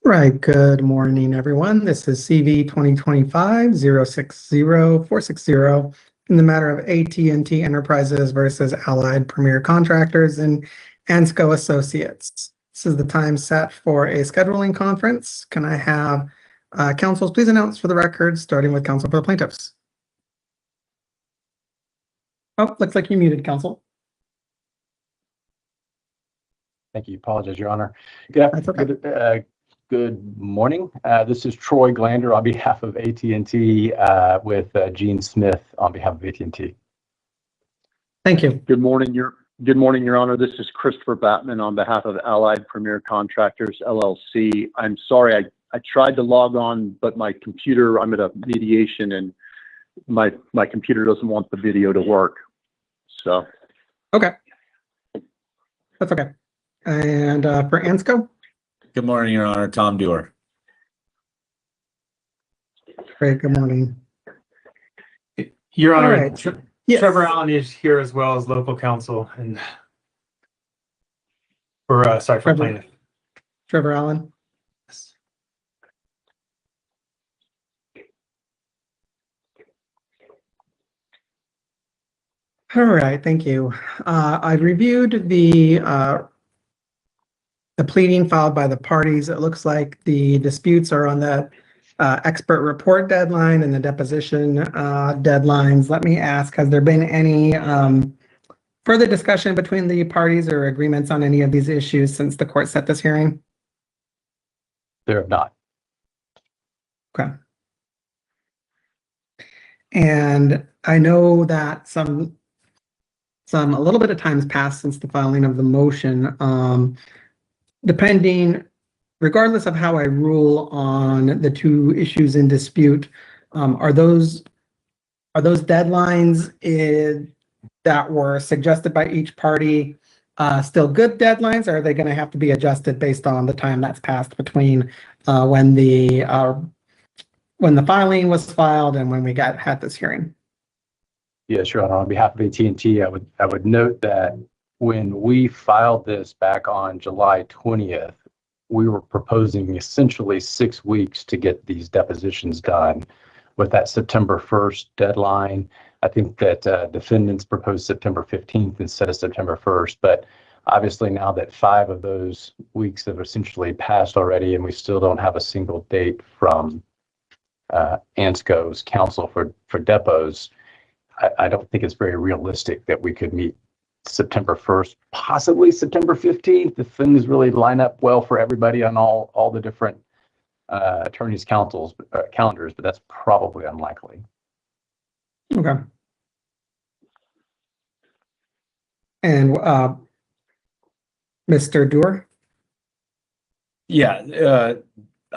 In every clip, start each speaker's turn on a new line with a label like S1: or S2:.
S1: Right. Good morning, everyone. This is CV 2025-060-460 in the matter of AT&T Enterprises versus Allied Premier Contractors and ANSCO Associates. This is the time set for a scheduling conference. Can I have counsels please announce for the record, starting with counsel for the plaintiffs? Oh, looks like you muted, counsel.
S2: Thank you. Apologize, Your Honor. Good morning. This is Troy Glander on behalf of AT&T with Gene Smith on behalf of AT&T.
S1: Thank you.
S3: Good morning, Your Honor. This is Christopher Batman on behalf of Allied Premier Contractors, LLC. I'm sorry, I tried to log on, but my computer, I'm at a mediation and my computer doesn't want the video to work. So.
S1: Okay. That's okay. And for ANSCO?
S4: Good morning, Your Honor. Tom Dewar.
S1: Great. Good morning.
S5: Your Honor,
S1: right. Yes.
S5: Trevor Allen is here as well as local counsel, and for plaintiff.
S1: Trevor Allen.
S5: Yes.
S1: All right. Thank you. I've reviewed the pleading filed by the parties. It looks like the disputes are on the expert report deadline and the deposition deadlines. Let me ask, has there been any further discussion between the parties or agreements on any of these issues since the court set this hearing?
S2: There have not.
S1: Okay. And I know that a little bit of time has passed since the filing of the motion. Regardless of how I rule on the two issues in dispute, are those deadlines that were suggested by each party still good deadlines, or are they going to have to be adjusted based on the time that's passed between when the filing was filed and when we had this hearing?
S2: Yes, Your Honor. On behalf of AT&T, I would note that when we filed this back on July 20th, we were proposing essentially 6 weeks to get these depositions done. With that September 1st deadline, I think that defendants proposed September 15th instead of September 1st. But obviously now that 5 of those weeks have essentially passed already and we still don't have a single date from ANSCO's counsel for depots, I don't think it's very realistic that we could meet September 1st, possibly September 15th, if things really line up well for everybody on all the different attorneys' calendars, but that's probably unlikely.
S1: Okay. And Mr. Dewar?
S4: Yeah,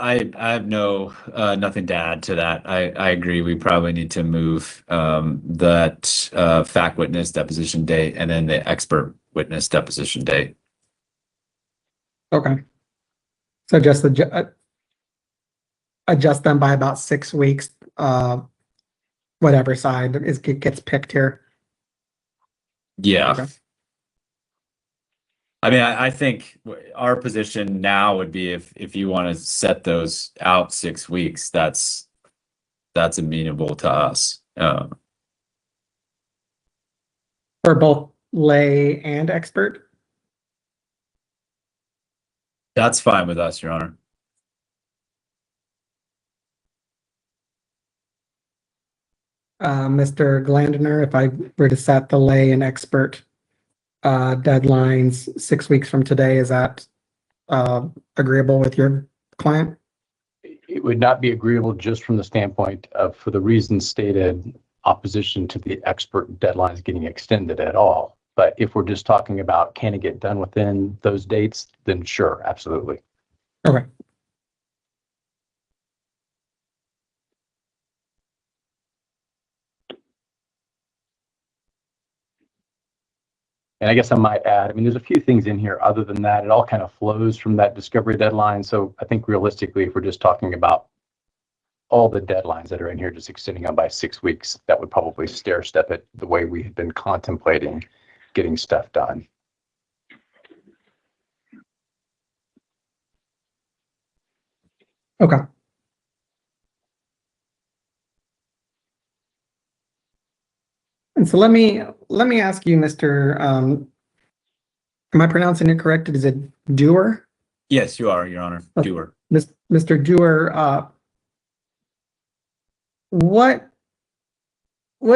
S4: I have nothing to add to that. I agree. We probably need to move that fact witness deposition date and then the expert witness deposition date.
S1: Okay. So just adjust them by about 6 weeks, whatever side gets picked here.
S4: Yeah.
S1: Okay.
S4: I mean, I think our position now would be if you want to set those out 6 weeks, that's amenable to us.
S1: For both lay and expert?
S4: That's fine with us, Your Honor.
S1: Mr. Glandner, if I were to set the lay and expert deadlines 6 weeks from today, is that agreeable with your client?
S2: It would not be agreeable just from the standpoint of, for the reasons stated, opposition to the expert deadlines getting extended at all. But if we're just talking about can it get done within those dates, then sure, absolutely.
S1: Okay.
S2: And I guess I might add, I mean, there's a few things in here other than that. It all kind of flows from that discovery deadline. So I think realistically, if we're just talking about all the deadlines that are in here, just extending them by 6 weeks, that would probably stair step it the way we had been contemplating getting stuff done.
S1: Okay. And so let me ask you, Mr. Am I pronouncing it correct? Is it Dewar?
S4: Yes, you are, Your Honor.
S1: Okay.
S4: Doer.
S1: Mr. Dewar, what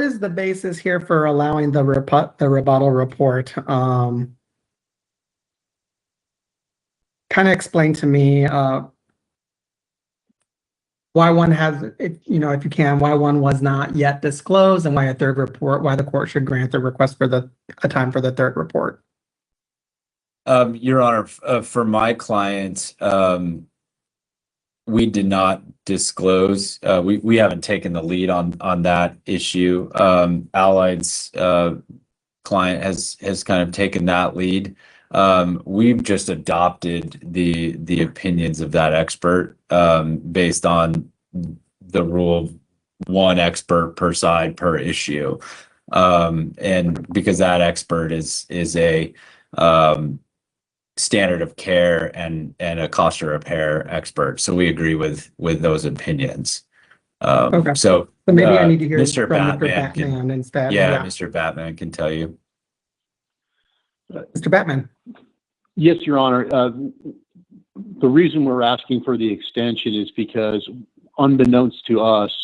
S1: is the basis here for allowing the rebuttal report? Kind of explain to me why one has it, if you can, why one was not yet disclosed, and why a third report, why the court should grant the request for a time for the third report.
S4: Your Honor, for my client, we did not disclose. We haven't taken the lead on that issue. Allied's client has kind of taken that lead. We've just adopted the opinions of that expert based on the rule of one expert per side per issue, and because that expert is a standard of care and a cost of repair expert, so we agree with those opinions.
S1: Okay.
S4: So
S1: maybe I need to hear
S4: Mr.
S1: from Mr.
S4: Batman
S1: Batman instead.
S4: yeah, Mr. Batman can tell you.
S1: Mr. Batman.
S3: Yes, Your Honor. The reason we're asking for the extension is because, unbeknownst to us,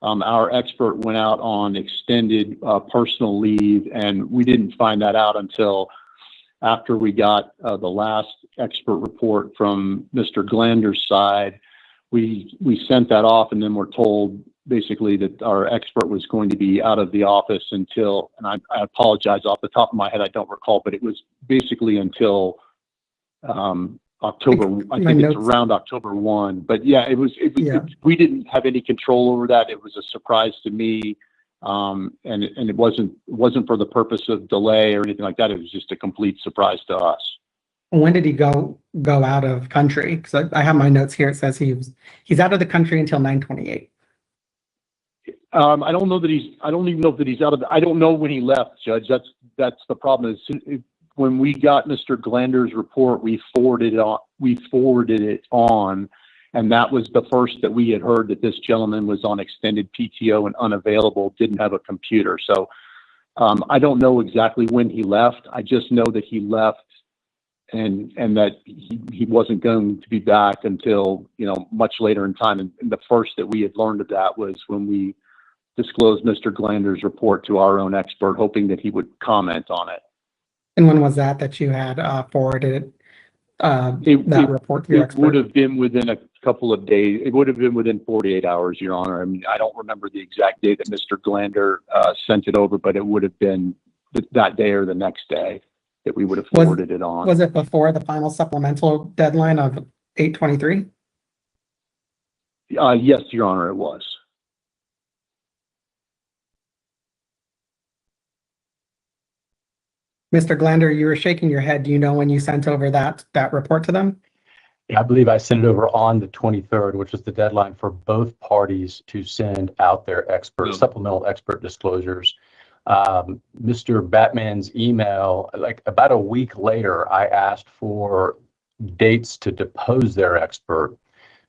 S3: our expert went out on extended personal leave, and we didn't find that out until after we got the last expert report from Mr. Glander's side. We sent that off, and then we're told basically that our expert was going to be out of the office until, and I apologize, off the top of my head, I don't recall, but it was basically until October. I think it's around October 1. But yeah, we didn't have any control over that. It was a surprise to me. And it wasn't for the purpose of delay or anything like that. It was just a complete surprise to us.
S1: When did he go out of country? Because I have my notes here. It says he's out of the country until 9/28.
S3: I don't know that I don't even know that he's out of. I don't know when he left, Judge. That's the problem. When we got Mr. Glander's report, we forwarded it on, and that was the first that we had heard that this gentleman was on extended PTO and unavailable, didn't have a computer. So I don't know exactly when he left. I just know that he left, and that he wasn't going to be back until much later in time. And the first that we had learned of that was when we disclosed Mr. Glander's report to our own expert, hoping that he would comment on it.
S1: And when was that you had forwarded that report to your expert?
S3: It would have been within a couple of days. It would have been within 48 hours, Your Honor. I mean, I don't remember the exact day that Mr. Glander sent it over, but it would have been that day or the next day that we would have forwarded it on.
S1: Was it before the final supplemental deadline of 8/23?
S3: Yes, Your Honor, it was.
S1: Mr. Glander, you were shaking your head. Do you know when you sent over that report to them?
S2: Yeah, I believe I sent it over on the 23rd, which is the deadline for both parties to send out their supplemental expert disclosures. Mr. Batman's email, like about a week later, I asked for dates to depose their expert.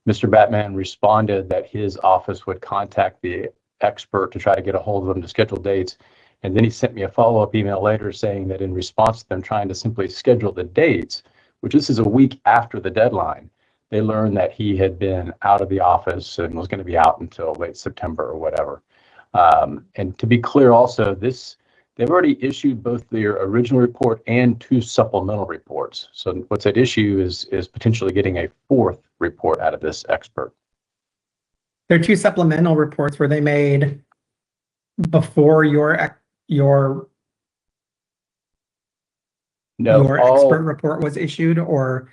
S2: Mr. Batman responded that his office would contact the expert to try to get a hold of them to schedule dates. And then he sent me a follow-up email later saying that in response to them trying to simply schedule the dates, which this is a week after the deadline, they learned that he had been out of the office and was going to be out until late September or whatever. And to be clear also, they've already issued both their original report and 2 supplemental reports. So what's at issue is potentially getting a 4th report out of this expert.
S1: There are 2 supplemental reports. Were they made before your expert report was issued, or?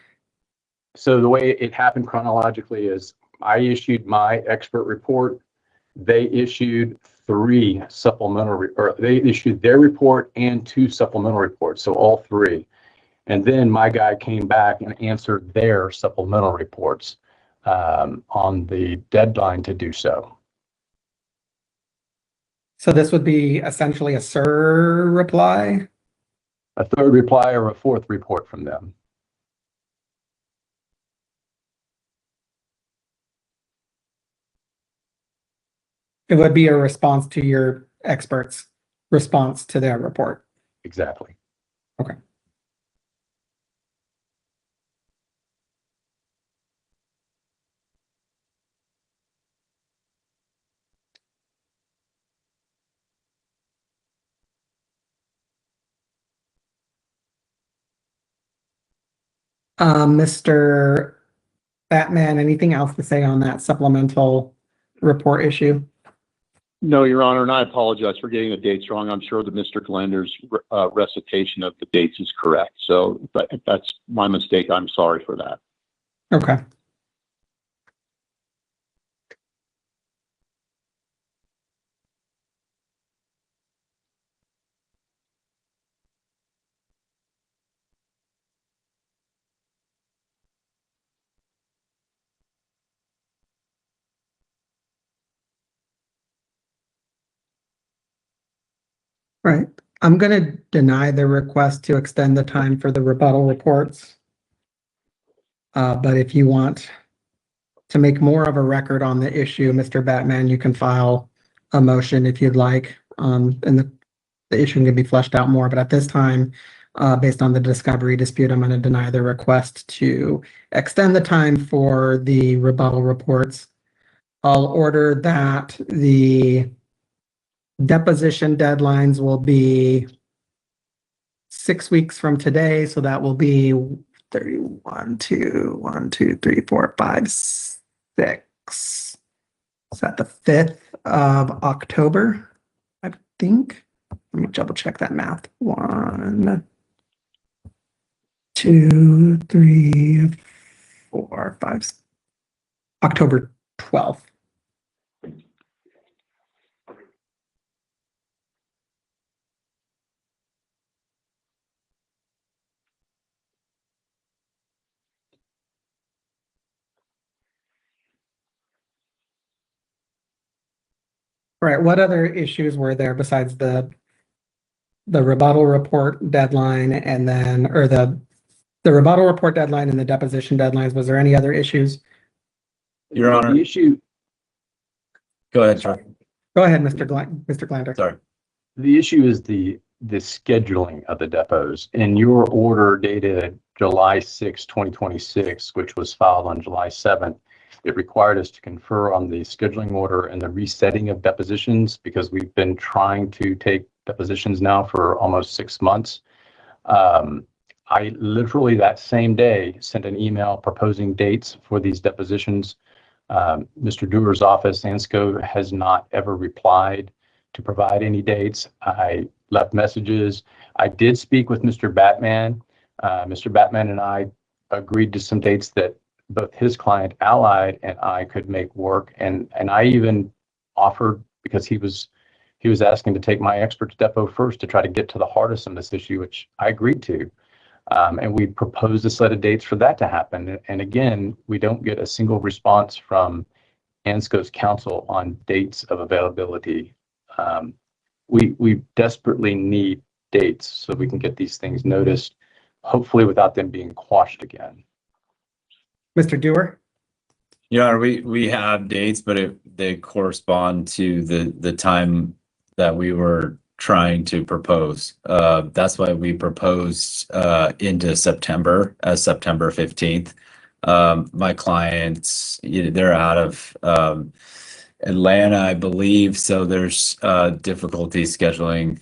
S2: So the way it happened chronologically is I issued my expert report. They issued 3 supplemental, or they issued their report and 2 supplemental reports. So all 3. And then my guy came back and answered their supplemental reports on the deadline to do so.
S1: So this would be essentially a SIR reply?
S2: A 3rd reply or a 4th report from them.
S1: It would be a response to your expert's response to their report.
S2: Exactly.
S1: Okay. Mr. Batman, anything else to say on that supplemental report issue?
S3: No, Your Honor, and I apologize for getting the dates wrong. I'm sure that Mr. Glender's recitation of the dates is correct. So if that's my mistake, I'm sorry for that.
S1: Okay. Right. I'm going to deny the request to extend the time for the rebuttal reports. But if you want to make more of a record on the issue, Mr. Batman, you can file a motion if you'd like. And the issue can be fleshed out more. But at this time, based on the discovery dispute, I'm going to deny the request to extend the time for the rebuttal reports. I'll order that the deposition deadlines will be 6 weeks from today. So that will be 31, 2, 1, 2, 3, 4, 5, 6. Is that the 5th of October? I think. Let me double check that math. 1, 2, 3, 4, 5. October 12th. All right. What other issues were there besides the rebuttal report deadline and then, or the rebuttal report deadline and the deposition deadlines? Was there any other issues?
S4: Your Honor.
S2: The issue,
S4: Go ahead, sir.
S1: Go ahead, Mr. Glander.
S4: Sorry.
S2: the issue is the scheduling of the depots. In your order dated July 6, 2026, which was filed on July 7th, it required us to confer on the scheduling order and the resetting of depositions because we've been trying to take depositions now for almost 6 months. I literally that same day sent an email proposing dates for these depositions. Mr. Doer's office, ANSCO, has not ever replied to provide any dates. I left messages. I did speak with Mr. Batman. Mr. Batman and I agreed to some dates that both his client Allied and I could make work. And I even offered, because he was asking to take my expert's depo first to try to get to the heart of some of this issue, which I agreed to. And we proposed a set of dates for that to happen. And again, we don't get a single response from ANSCO's counsel on dates of availability. We desperately need dates so we can get these things noticed, hopefully without them being quashed again.
S1: Mr. Doer?
S4: Yeah, we have dates, but they correspond to the time that we were trying to propose. That's why we proposed into September as September 15th. My clients, they're out of Atlanta, I believe, so there's difficulty scheduling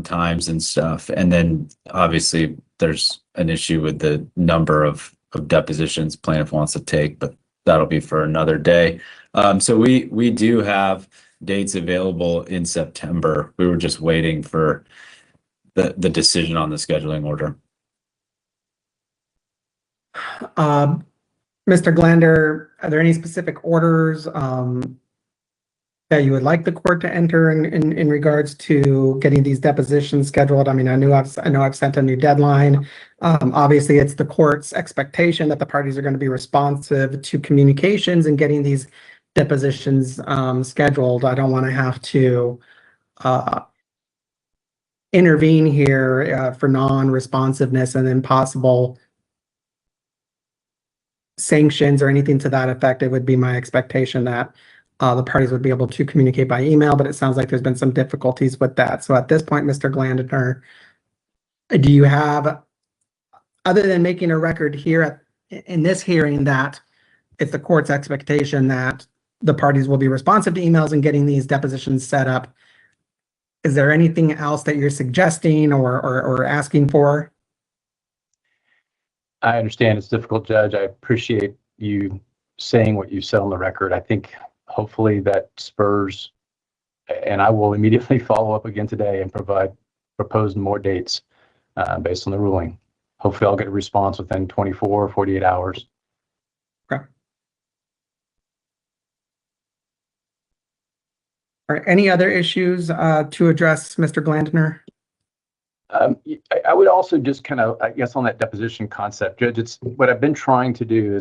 S4: times and stuff. And then obviously there's an issue with the number of depositions plaintiff wants to take, but that'll be for another day. So we do have dates available in September. We were just waiting for the decision on the scheduling order.
S1: Mr. Glander, are there any specific orders that you would like the court to enter in regards to getting these depositions scheduled? I mean, I know I've sent a new deadline. Obviously, it's the court's expectation that the parties are going to be responsive to communications and getting these depositions scheduled. I don't want to have to intervene here for non-responsiveness and then possible sanctions or anything to that effect. It would be my expectation that the parties would be able to communicate by email, but it sounds like there's been some difficulties with that. So at this point, Mr. Glandner, do you have, other than making a record here in this hearing, that it's the court's expectation that the parties will be responsive to emails and getting these depositions set up, is there anything else that you're suggesting or asking for?
S2: I understand it's difficult, Judge. I appreciate you saying what you said on the record. I think hopefully that spurs, and I will immediately follow up again today and propose more dates based on the ruling. Hopefully I'll get a response within 24 or 48 hours.
S1: Okay. All right, any other issues to address, Mr. Glandner?
S2: I would also just kind of, I guess, on that deposition concept, Judge, it's what I've been trying to do is